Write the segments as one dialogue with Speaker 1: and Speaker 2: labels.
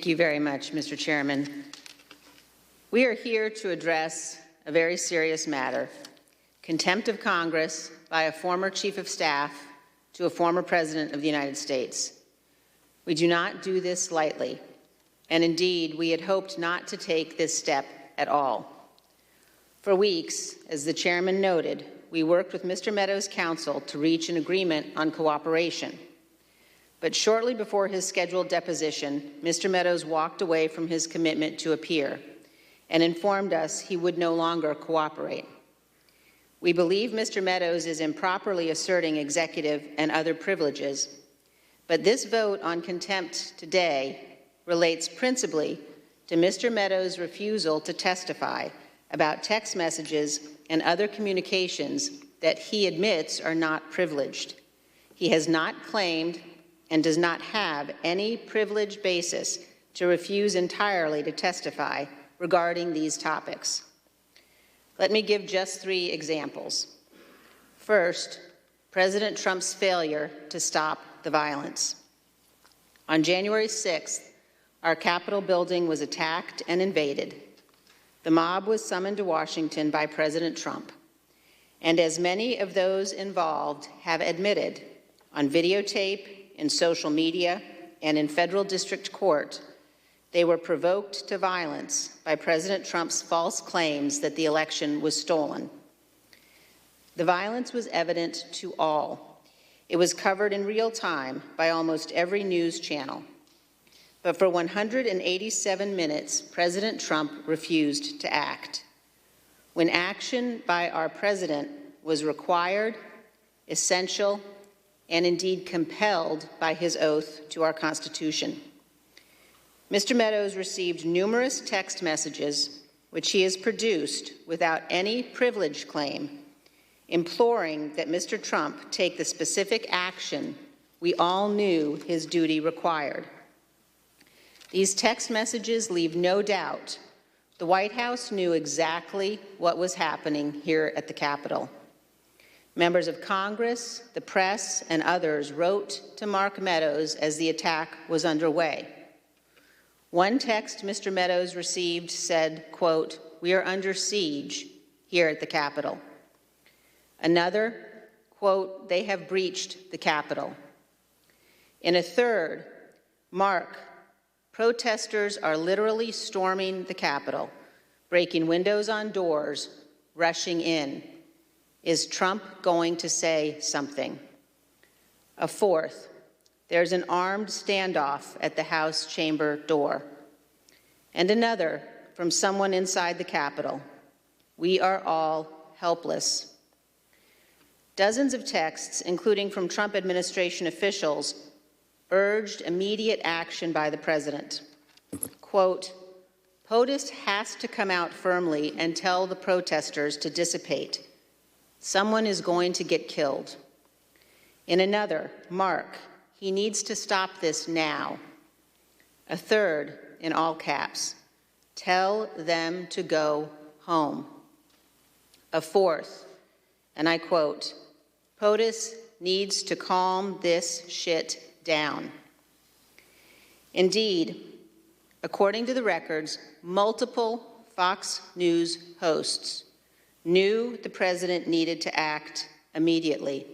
Speaker 1: Thank you very much, Mr. Chairman. We are here to address a very serious matter: contempt of Congress by a former chief of staff to a former president of the United States. We do not do this lightly, and indeed, we had hoped not to take this step at all. For weeks, as the chairman noted, we worked with Mr. Meadows' counsel to reach an agreement on cooperation. But shortly before his scheduled deposition, Mr. Meadows walked away from his commitment to appear and informed us he would no longer cooperate. We believe Mr. Meadows is improperly asserting executive and other privileges, but this vote on contempt today relates principally to Mr. Meadows' refusal to testify about text messages and other communications that he admits are not privileged. He has not claimed and does not have any privileged basis to refuse entirely to testify regarding these topics. Let me give just 3 examples. First, President Trump's failure to stop the violence. On January 6th, our Capitol building was attacked and invaded. The mob was summoned to Washington by President Trump, and as many of those involved have admitted on videotape, in social media, and in federal district court, they were provoked to violence by President Trump's false claims that the election was stolen. The violence was evident to all. It was covered in real time by almost every news channel. But for 187 minutes, President Trump refused to act. When action by our president was required, essential, and indeed compelled by his oath to our Constitution. Mr. Meadows received numerous text messages, which he has produced without any privilege claim, imploring that Mr. Trump take the specific action we all knew his duty required. These text messages leave no doubt the White House knew exactly what was happening here at the Capitol. Members of Congress, the press, and others wrote to Mark Meadows as the attack was underway. One text Mr. Meadows received said, quote, "We are under siege here at the Capitol." Another, quote, "They have breached the Capitol." In a third, Mark, "Protesters are literally storming the Capitol, breaking windows on doors, rushing in. Is Trump going to say something?" A fourth, "There's an armed standoff at the House chamber door." And another from someone inside the Capitol, "We are all helpless." Dozens of texts, including from Trump administration officials, urged immediate action by the president. Quote, "POTUS has to come out firmly and tell the protesters to dissipate. Someone is going to get killed." In another, Mark, "He needs to stop this now." A third, in all caps, "Tell them to go home." A fourth, and I quote, "POTUS needs to calm this shit down." Indeed, according to the records, multiple Fox News hosts knew the president needed to act immediately.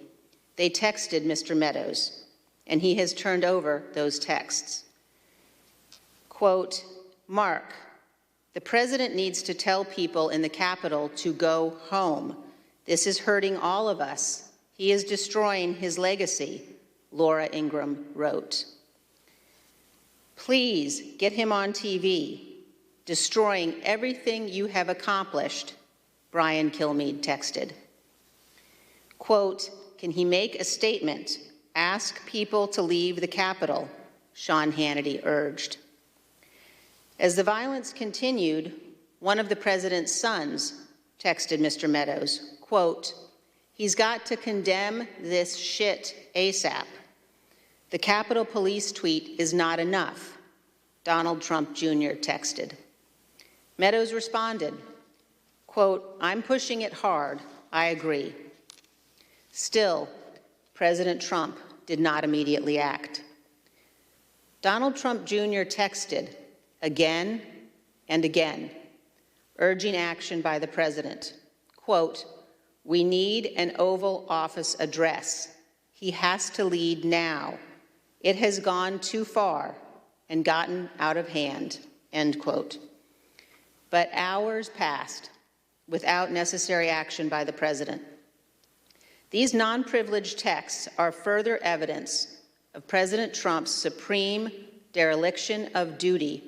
Speaker 1: They texted Mr. Meadows, and he has turned over those texts. Quote, "Mark, the president needs to tell people in the Capitol to go home. This is hurting all of us. He is destroying his legacy," Laura Ingraham wrote. "Please get him on TV. Destroying everything you have accomplished," Brian Kilmeade texted. Quote, "Can he make a statement? Ask people to leave the Capitol," Sean Hannity urged. As the violence continued, one of the president's sons texted Mr. Meadows, quote, "He's got to condemn this shit ASAP. The Capitol Police tweet is not enough," Donald Trump Jr. texted. Meadows responded, quote, "I'm pushing it hard. I agree." Still, President Trump did not immediately act. Donald Trump Jr. texted, again and again, urging action by the President. Quote, "We need an Oval Office address. He has to lead now. It has gone too far and gotten out of hand," end quote. But hours passed without necessary action by the President. These non-privileged texts are further evidence of President Trump's supreme dereliction of duty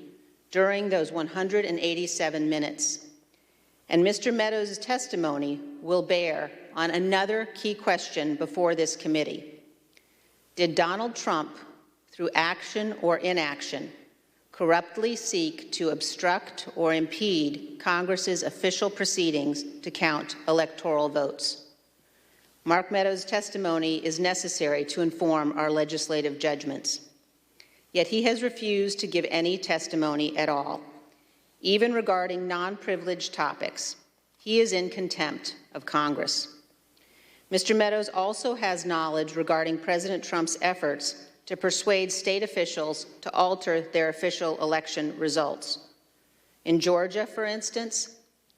Speaker 1: during those 187 minutes. And Mr. Meadows' testimony will bear on another key question before this committee. Did Donald Trump, through action or inaction, corruptly seek to obstruct or impede Congress's official proceedings to count electoral votes? Mark Meadows' testimony is necessary to inform our legislative judgments. Yet he has refused to give any testimony at all, even regarding non-privileged topics. He is in contempt of Congress. Mr. Meadows also has knowledge regarding President Trump's efforts to persuade state officials to alter their official election results. In Georgia, for instance,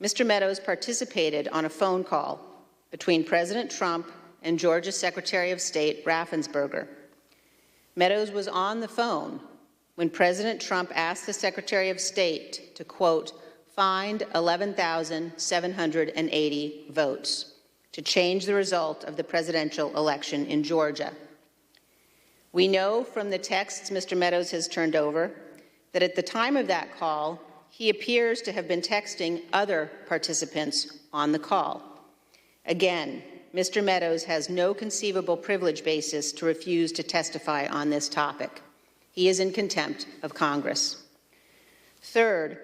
Speaker 1: Mr. Meadows participated on a phone call between President Trump and Georgia Secretary of State Raffensperger. Meadows was on the phone when President Trump asked the Secretary of State to, quote, find 11,780 votes to change the result of the presidential election in Georgia. We know from the texts Mr. Meadows has turned over that at the time of that call, he appears to have been texting other participants on the call. Again, Mr. Meadows has no conceivable privilege basis to refuse to testify on this topic. He is in contempt of Congress. Third,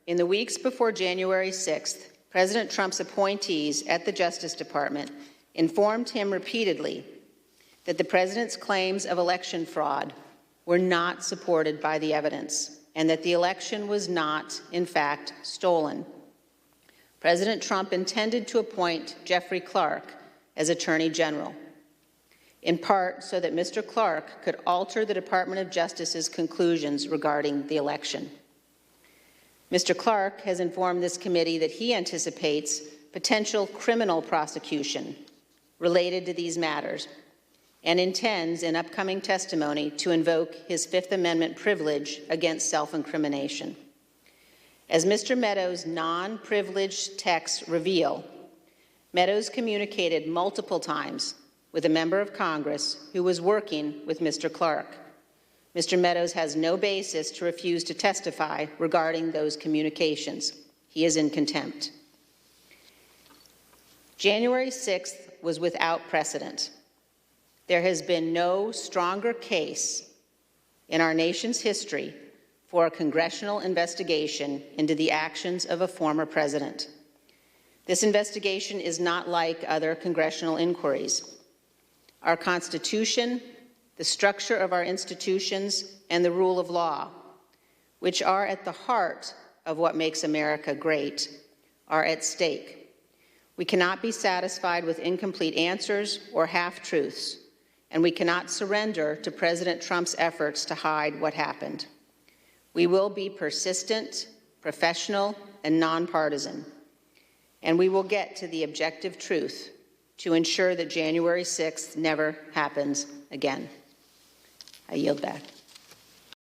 Speaker 1: in the weeks before January 6th, President Trump's appointees at the Justice Department informed him repeatedly that the President's claims of election fraud were not supported by the evidence and that the election was not, in fact, stolen. President Trump intended to appoint Jeffrey Clark as Attorney General, in part so that Mr. Clark could alter the Department of Justice's conclusions regarding the election. Mr. Clark has informed this committee that he anticipates potential criminal prosecution related to these matters and intends in upcoming testimony to invoke his Fifth Amendment privilege against self-incrimination. As Mr. Meadows' non-privileged texts reveal, Meadows communicated multiple times with a member of Congress who was working with Mr. Clark. Mr. Meadows has no basis to refuse to testify regarding those communications. He is in contempt. January 6th was without precedent. There has been no stronger case in our nation's history for a congressional investigation into the actions of a former president. This investigation is not like other congressional inquiries. Our Constitution, the structure of our institutions, and the rule of law, which are at the heart of what makes America great, are at stake. We cannot be satisfied with incomplete answers or half-truths, and we cannot surrender to President Trump's efforts to hide what happened. We will be persistent, professional, and nonpartisan, and we will get to the objective truth to ensure that January 6th never happens again. I yield back.